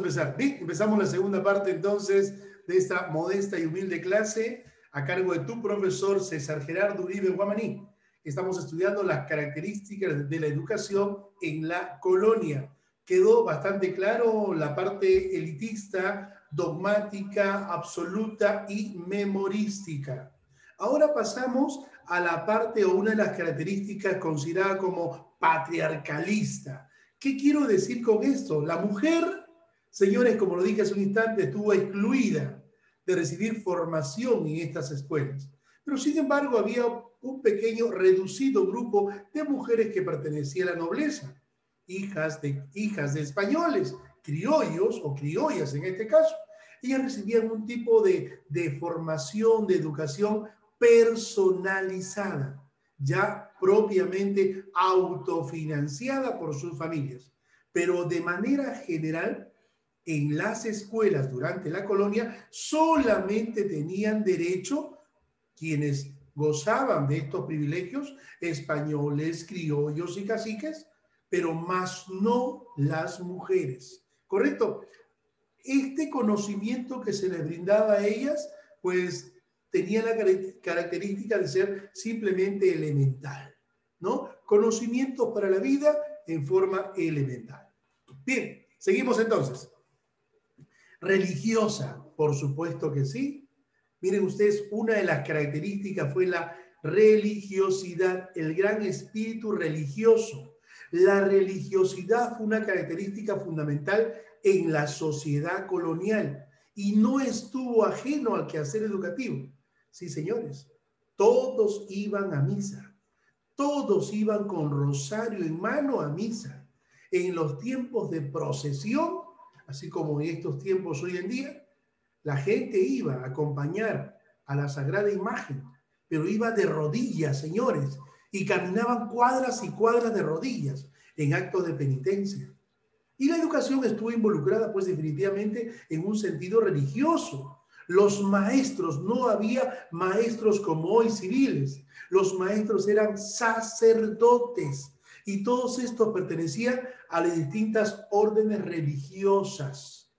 empezar. Bien, empezamos la segunda parte entonces de esta modesta y humilde clase a cargo de tu profesor César Gerardo Uribe Guamaní. Estamos estudiando las características de la educación en la colonia. Quedó bastante claro la parte elitista, dogmática, absoluta y memorística. Ahora pasamos a la parte o una de las características considerada como patriarcalista. ¿Qué quiero decir con esto? La mujer, señores, como lo dije hace un instante, estuvo excluida de recibir formación en estas escuelas. Pero sin embargo había un pequeño reducido grupo de mujeres que pertenecían a la nobleza, hijas de españoles, criollos o criollas en este caso. Ellas recibían un tipo de formación, de educación personalizada, ya propiamente autofinanciada por sus familias. Pero de manera general, en las escuelas durante la colonia solamente tenían derecho quienes gozaban de estos privilegios, españoles, criollos y caciques, pero más no las mujeres. ¿Correcto? Este conocimiento que se les brindaba a ellas, pues tenía la característica de ser simplemente elemental, ¿no? Conocimientos para la vida en forma elemental. Bien, seguimos entonces. Religiosa, por supuesto que sí. Miren ustedes, una de las características fue la religiosidad, el gran espíritu religioso. La religiosidad fue una característica fundamental en la sociedad colonial y no estuvo ajeno al quehacer educativo. Sí, señores, todos iban a misa, todos iban con rosario en mano a misa. En los tiempos de procesión, así como en estos tiempos hoy en día, la gente iba a acompañar a la sagrada imagen, pero iba de rodillas, señores, y caminaban cuadras y cuadras de rodillas en actos de penitencia. Y la educación estuvo involucrada, pues definitivamente, en un sentido religioso. Los maestros, no había maestros como hoy civiles, los maestros eran sacerdotes y todos estos pertenecían a las distintas órdenes religiosas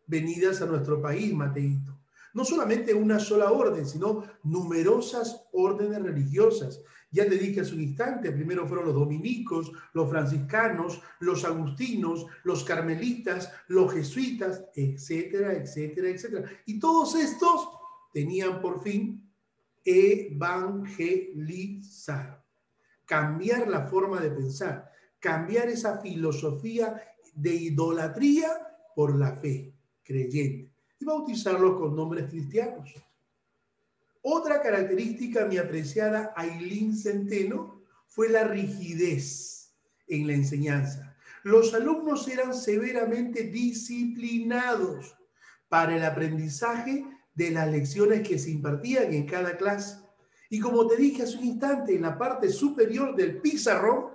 venidas a nuestro país, Mateito. No solamente una sola orden, sino numerosas órdenes religiosas. Ya te dije hace un instante, primero fueron los dominicos, los franciscanos, los agustinos, los carmelitas, los jesuitas, etcétera, etcétera, etcétera. Y todos estos tenían por fin evangelizar, cambiar la forma de pensar, cambiar esa filosofía de idolatría por la fe creyente y bautizarlos con nombres cristianos. Otra característica, mi apreciada Ailín Centeno, fue la rigidez en la enseñanza. Los alumnos eran severamente disciplinados para el aprendizaje de las lecciones que se impartían en cada clase. Y como te dije hace un instante, en la parte superior del pizarrón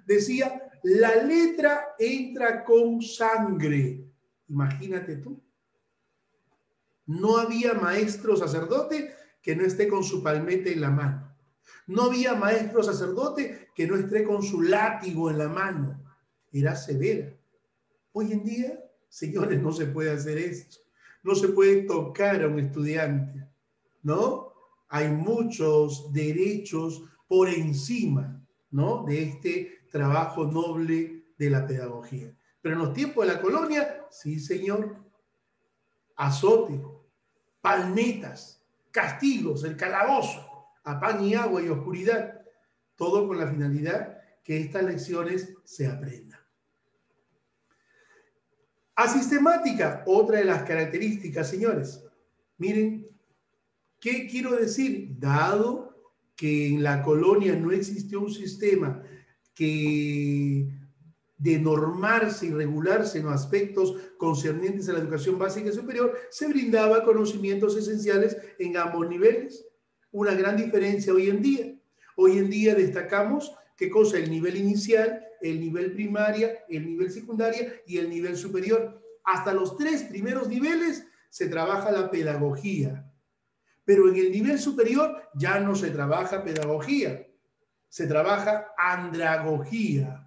decía, la letra entra con sangre. Imagínate tú. No había maestro sacerdote que no esté con su palmete en la mano. No había maestro sacerdote que no esté con su látigo en la mano. Era severa. Hoy en día, señores, no se puede hacer esto. No se puede tocar a un estudiante, ¿no? Hay muchos derechos por encima, ¿no?, de este trabajo noble de la pedagogía. Pero en los tiempos de la colonia, sí, señor, azote, palmetas, castigos, el calabozo, a pan y agua y oscuridad, todo con la finalidad que estas lecciones se aprendan. Asistemática, otra de las características, señores. Miren, ¿qué quiero decir? Dado que en la colonia no existió un sistema que de normarse y regularse en los aspectos concernientes a la educación básica y superior, se brindaba conocimientos esenciales en ambos niveles. Una gran diferencia hoy en día. Hoy en día destacamos, ¿qué cosa? El nivel inicial, el nivel primaria, el nivel secundaria y el nivel superior. Hasta los 3 primeros niveles se trabaja la pedagogía. Pero en el nivel superior ya no se trabaja pedagogía, se trabaja andragogía.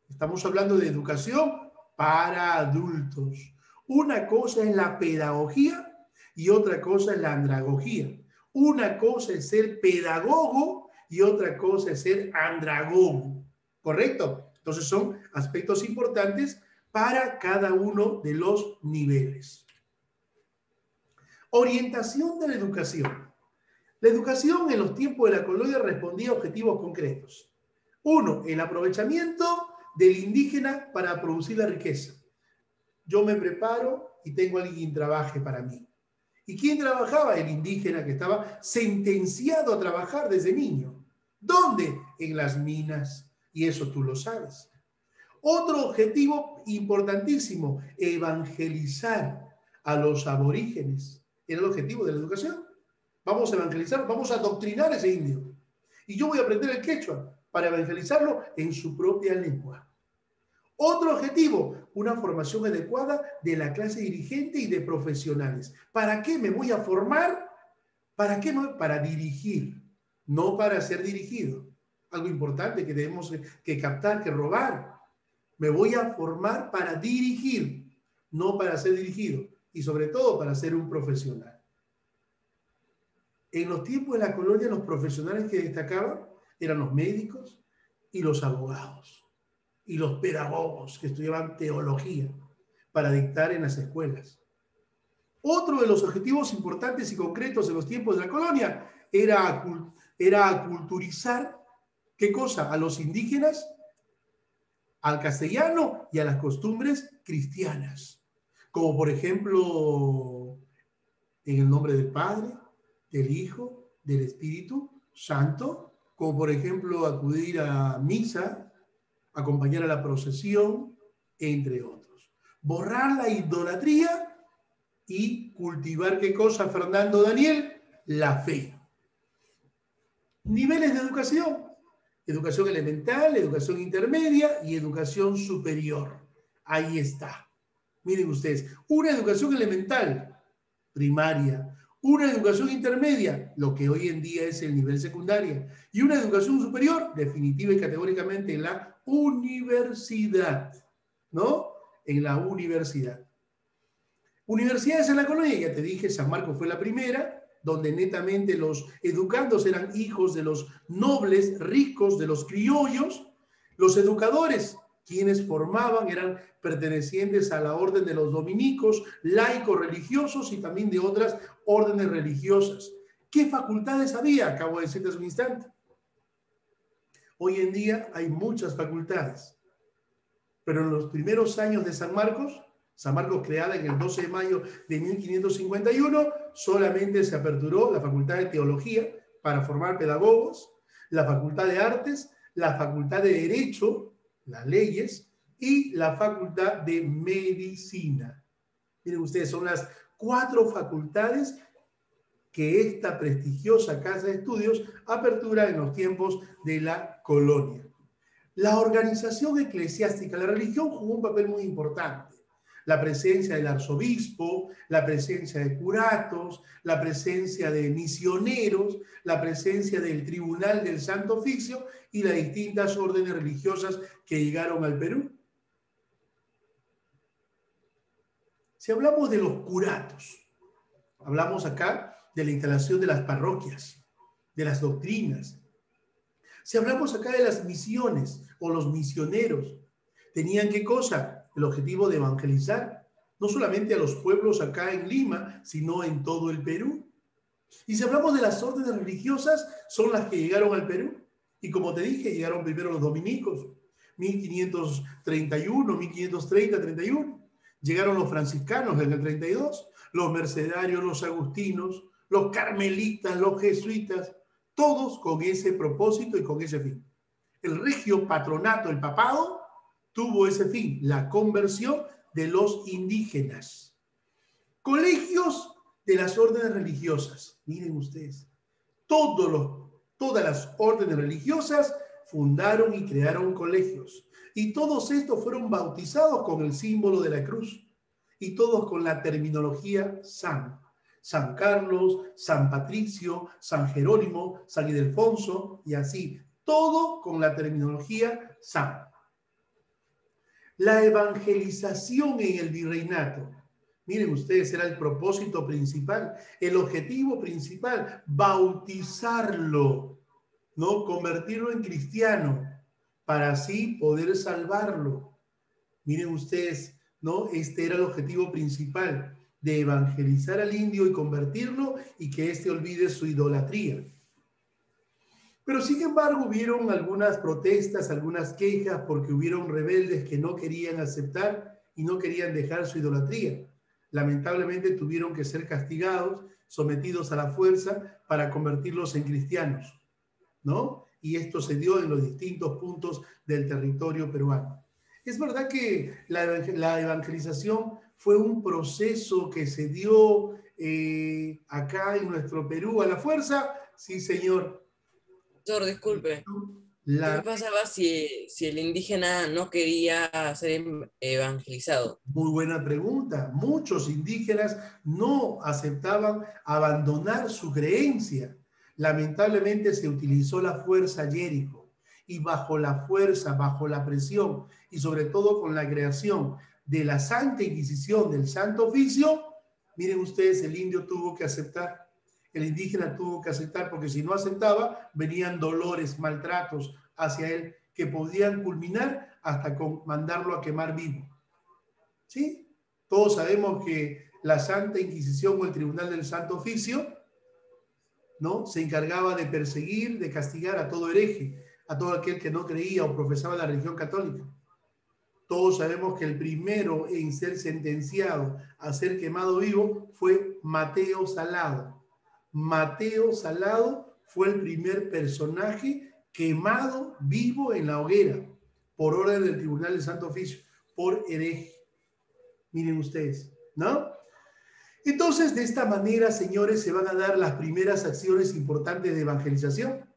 Estamos hablando de educación para adultos. Una cosa es la pedagogía y otra cosa es la andragogía. Una cosa es ser pedagogo y otra cosa es ser andragogo. ¿Correcto? Entonces son aspectos importantes para cada uno de los niveles. Orientación de la educación. La educación en los tiempos de la colonia respondía a objetivos concretos. Uno, el aprovechamiento del indígena para producir la riqueza. Yo me preparo y tengo a alguien que trabaje para mí. ¿Y quién trabajaba? El indígena que estaba sentenciado a trabajar desde niño. ¿Dónde? En las minas. Y eso tú lo sabes. Otro objetivo importantísimo, evangelizar a los aborígenes. Era el objetivo de la educación. Vamos a evangelizar, vamos a adoctrinar a ese indio. Y yo voy a aprender el quechua para evangelizarlo en su propia lengua. Otro objetivo, una formación adecuada de la clase dirigente y de profesionales. ¿Para qué me voy a formar? ¿Para qué? Para dirigir, no para ser dirigido. Algo importante que tenemos que captar, que robar. Me voy a formar para dirigir, no para ser dirigido. Y sobre todo para ser un profesional. En los tiempos de la colonia, los profesionales que destacaban eran los médicos y los abogados. Y los pedagogos que estudiaban teología para dictar en las escuelas. Otro de los objetivos importantes y concretos en los tiempos de la colonia era aculturizar, ¿qué cosa? A los indígenas, al castellano y a las costumbres cristianas. Como por ejemplo, en el nombre del Padre, del Hijo, del Espíritu Santo, como por ejemplo acudir a misa, acompañar a la procesión, entre otros. Borrar la idolatría y cultivar, ¿qué cosa, Fernando Daniel? La fe. Niveles de educación. Educación elemental, educación intermedia y educación superior. Ahí está. Miren ustedes, una educación elemental, primaria, una educación intermedia, lo que hoy en día es el nivel secundaria, y una educación superior, definitiva y categóricamente en la universidad, ¿no? En la universidad. Universidades en la colonia, ya te dije, San Marcos fue la primera, donde netamente los educandos eran hijos de los nobles ricos, de los criollos. Los educadores, quienes formaban, eran pertenecientes a la orden de los dominicos, laicos religiosos y también de otras órdenes religiosas. ¿Qué facultades había? Acabo de decirte hace un instante. Hoy en día hay muchas facultades, pero en los primeros años de San Marcos creada en el 12 de mayo de 1551, solamente se aperturó la Facultad de Teología para formar pedagogos, la Facultad de Artes, la Facultad de Derecho, las leyes, y la Facultad de Medicina. Miren ustedes, son las 4 facultades que esta prestigiosa casa de estudios apertura en los tiempos de la colonia. La organización eclesiástica, la religión jugó un papel muy importante. La presencia del arzobispo, la presencia de curatos, la presencia de misioneros, la presencia del tribunal del Santo Oficio y las distintas órdenes religiosas que llegaron al Perú. Si hablamos de los curatos, hablamos acá de la instalación de las parroquias, de las doctrinas. Si hablamos acá de las misiones o los misioneros, ¿tenían qué cosa? El objetivo de evangelizar, no solamente a los pueblos acá en Lima, sino en todo el Perú. Y si hablamos de las órdenes religiosas, son las que llegaron al Perú. Y como te dije, llegaron primero los dominicos, 1531, 1530, 31. Llegaron los franciscanos en el 32, los mercedarios, los agustinos, los carmelitas, los jesuitas, todos con ese propósito y con ese fin. El regio patronato, el papado, tuvo ese fin, la conversión de los indígenas. Colegios de las órdenes religiosas. Miren ustedes, todas las órdenes religiosas fundaron y crearon colegios. Y todos estos fueron bautizados con el símbolo de la cruz. Y todos con la terminología san. San Carlos, San Patricio, San Jerónimo, San Ildefonso y así. Todo con la terminología san. La evangelización en el virreinato. Miren ustedes, era el propósito principal, el objetivo principal, bautizarlo, ¿no? Convertirlo en cristiano, para así poder salvarlo. Miren ustedes, ¿no? Este era el objetivo principal, de evangelizar al indio y convertirlo y que éste olvide su idolatría. Pero sin embargo hubieron algunas protestas, algunas quejas, porque hubieron rebeldes que no querían aceptar y no querían dejar su idolatría. Lamentablemente tuvieron que ser castigados, sometidos a la fuerza para convertirlos en cristianos, ¿no? Y esto se dio en los distintos puntos del territorio peruano. Es verdad que la evangelización fue un proceso que se dio acá en nuestro Perú a la fuerza. Sí, señor. Profesor, disculpe. ¿Qué La, pasaba si el indígena no quería ser evangelizado? Muy buena pregunta. Muchos indígenas no aceptaban abandonar su creencia. Lamentablemente se utilizó la fuerza Jericho y bajo la fuerza, bajo la presión y sobre todo con la creación de la Santa Inquisición, del Santo Oficio, miren ustedes, el indio tuvo que aceptar, el indígena tuvo que aceptar, porque si no aceptaba, venían dolores, maltratos hacia él que podían culminar hasta con mandarlo a quemar vivo. ¿Sí? Todos sabemos que la Santa Inquisición o el Tribunal del Santo Oficio, ¿no? Se encargaba de perseguir, de castigar a todo hereje, a todo aquel que no creía o profesaba la religión católica. Todos sabemos que el primero en ser sentenciado a ser quemado vivo fue Mateo Salado. Mateo Salado fue el primer personaje quemado vivo en la hoguera por orden del Tribunal del Santo Oficio, por hereje. Miren ustedes, ¿no? Entonces, de esta manera, señores, se van a dar las primeras acciones importantes de evangelización.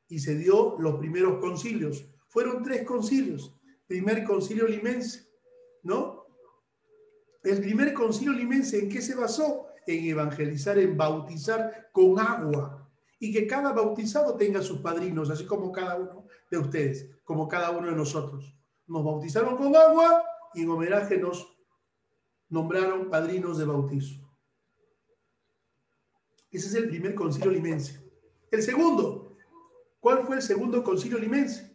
Y se dio los primeros concilios. Fueron 3 concilios. Primer concilio limense, ¿no? El primer concilio limense, ¿en qué se basó? En evangelizar, en bautizar con agua. Y que cada bautizado tenga sus padrinos, así como cada uno de ustedes, como cada uno de nosotros. Nos bautizaron con agua y en homenaje nos nombraron padrinos de bautizo. Ese es el primer concilio limense. El segundo, ¿cuál fue el segundo concilio limense?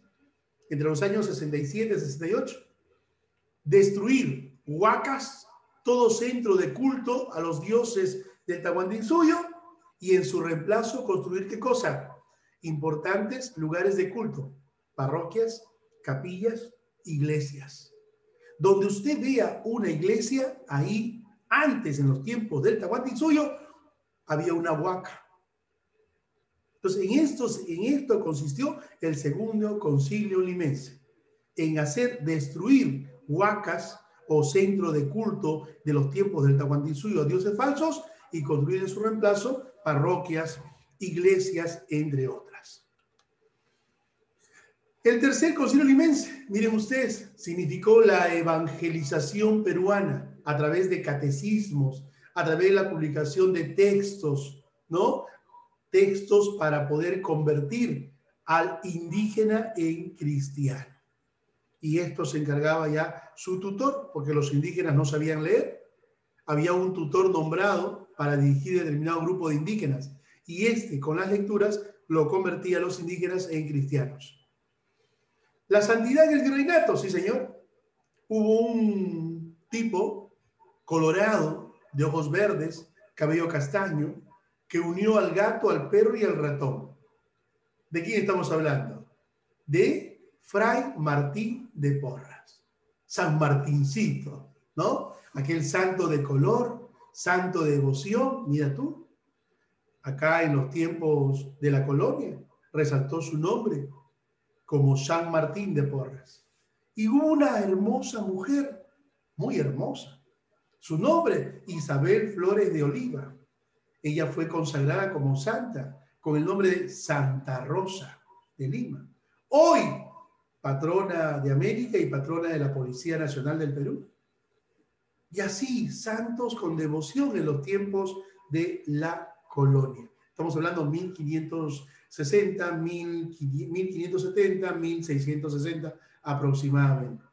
Entre los años 67 y 68. Destruir huacas, todo centro de culto a los dioses del Tahuantinsuyo, y en su reemplazo construir, ¿qué cosa? Importantes lugares de culto, parroquias, capillas, iglesias. Donde usted vea una iglesia, ahí, antes, en los tiempos del Tahuantinsuyo, había una huaca. Entonces, en esto consistió el segundo concilio limense, en hacer destruir huacas o centro de culto de los tiempos del Tahuantinsuyo a dioses falsos y construir en su reemplazo parroquias, iglesias, entre otras. El tercer concilio limense, miren ustedes, significó la evangelización peruana a través de catecismos, a través de la publicación de textos, ¿no? Textos para poder convertir al indígena en cristiano. Y esto se encargaba ya su tutor, porque los indígenas no sabían leer. Había un tutor nombrado para dirigir determinado grupo de indígenas, y este, con las lecturas, lo convertía a los indígenas en cristianos. La santidad en el virreinato, sí señor. Hubo un tipo colorado, de ojos verdes, cabello castaño, que unió al gato, al perro y al ratón. ¿De quién estamos hablando? De Fray Martín de Porras. San Martincito, ¿no? Aquel santo de color, santo de devoción, mira tú. Acá en los tiempos de la colonia resaltó su nombre como San Martín de Porras. Y hubo una hermosa mujer, muy hermosa. Su nombre, Isabel Flores de Oliva. Ella fue consagrada como santa con el nombre de Santa Rosa de Lima. Hoy, patrona de América y patrona de la Policía Nacional del Perú. Y así, santos con devoción en los tiempos de la colonia. Estamos hablando de 1560, 1570, 1660 aproximadamente.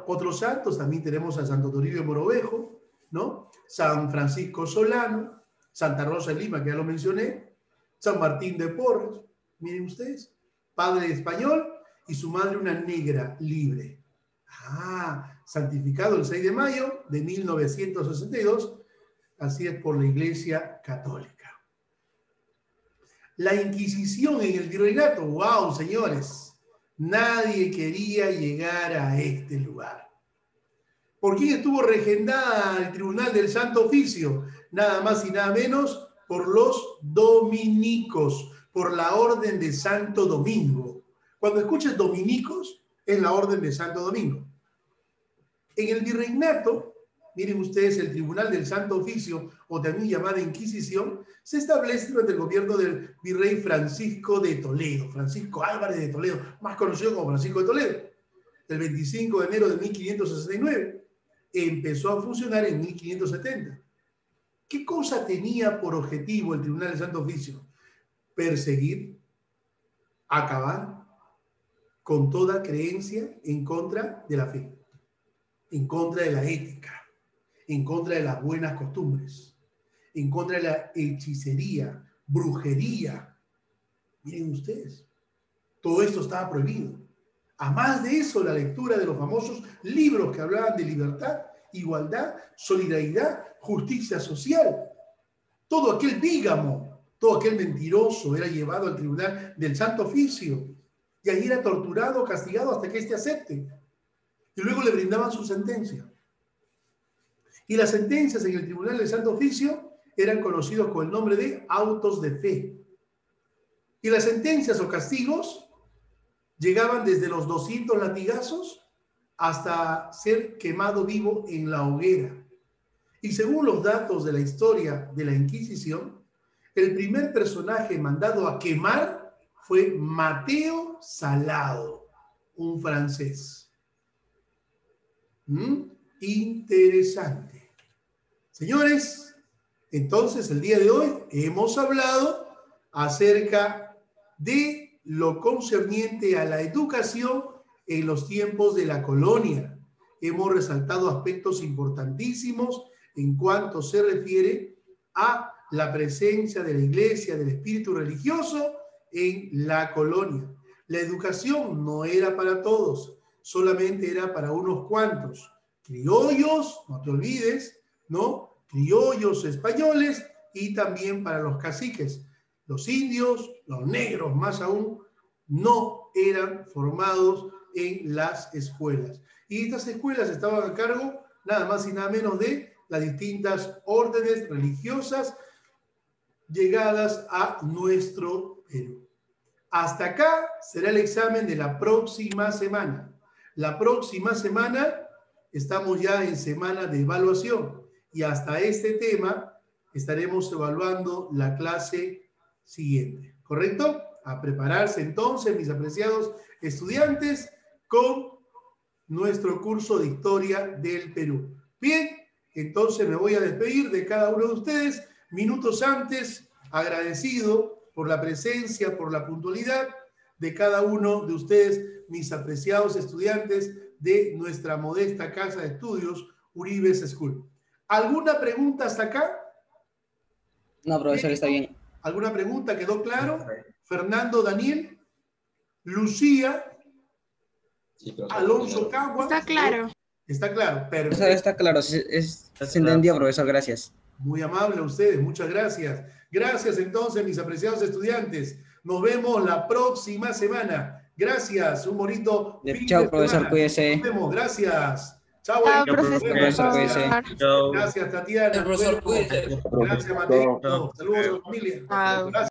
Otros santos, también tenemos a Santo Toribio Morovejo, ¿no? San Francisco Solano, Santa Rosa de Lima, que ya lo mencioné, San Martín de Porres, miren ustedes, padre español y su madre una negra libre. Santificado el 6 de mayo de 1962, así es por la Iglesia Católica. La Inquisición en el Virreinato, wow, señores, nadie quería llegar a este lugar. ¿Por quién estuvo regendada el Tribunal del Santo Oficio? Nada más y nada menos por los dominicos, por la Orden de Santo Domingo. Cuando escuches dominicos, es la Orden de Santo Domingo. En el Virreinato, miren ustedes, el Tribunal del Santo Oficio, o también llamada Inquisición, se establece durante el gobierno del virrey Francisco de Toledo, Francisco Álvarez de Toledo, más conocido como Francisco de Toledo. El 25 de enero de 1569 empezó a funcionar en 1570. ¿Qué cosa tenía por objetivo el Tribunal del Santo Oficio? Perseguir, acabar con toda creencia en contra de la fe, en contra de la ética, en contra de las buenas costumbres, en contra de la hechicería, brujería. Miren ustedes, todo esto estaba prohibido. A más de eso, la lectura de los famosos libros que hablaban de libertad, igualdad, solidaridad, justicia social. Todo aquel bígamo, todo aquel mentiroso era llevado al Tribunal del Santo Oficio y ahí era torturado, castigado hasta que éste acepte. Y luego le brindaban su sentencia. Y las sentencias en el Tribunal del Santo Oficio eran conocidos con el nombre de autos de fe. Y las sentencias o castigos llegaban desde los 200 latigazos hasta ser quemado vivo en la hoguera. Y según los datos de la historia de la Inquisición, el primer personaje mandado a quemar fue Mateo Salado, un francés. Interesante. Señores, entonces el día de hoy hemos hablado acerca de lo concerniente a la educación en los tiempos de la colonia. Hemos resaltado aspectos importantísimos en cuanto se refiere a la presencia de la iglesia, del espíritu religioso en la colonia. La educación no era para todos, solamente era para unos cuantos. Criollos, no te olvides, ¿no? Criollos españoles y también para los caciques. Los indios, los negros más aún, no eran formados en las escuelas. Y estas escuelas estaban a cargo nada más y nada menos de las distintas órdenes religiosas llegadas a nuestro Perú. Hasta acá será el examen de la próxima semana. La próxima semana estamos ya en semana de evaluación y hasta este tema estaremos evaluando la clase siguiente. ¿Correcto? A prepararse entonces, mis apreciados estudiantes, con nuestro curso de Historia del Perú. Bien, entonces me voy a despedir de cada uno de ustedes minutos antes, agradecido por la presencia, por la puntualidad de cada uno de ustedes, mis apreciados estudiantes de nuestra modesta casa de estudios, Uribes School. ¿Alguna pregunta hasta acá? No, profesor, está bien. ¿Alguna pregunta? ¿Quedó claro? Fernando, Daniel, Lucía, sí, Alonso Cagua. Está claro. Está claro, perfecto. Profesor, está claro, se entendió, profesor, gracias. Muy amable a ustedes, muchas gracias. Gracias entonces, mis apreciados estudiantes. Nos vemos la próxima semana. Gracias, un bonito fin Chao, de profesor, semana. cuídese. Nos vemos, gracias. Chao, Chao, profesor, cuídese. Gracias, Tatiana. Profesor, cuídese. Gracias, Mateo. Saludos a la familia. Chao. Gracias.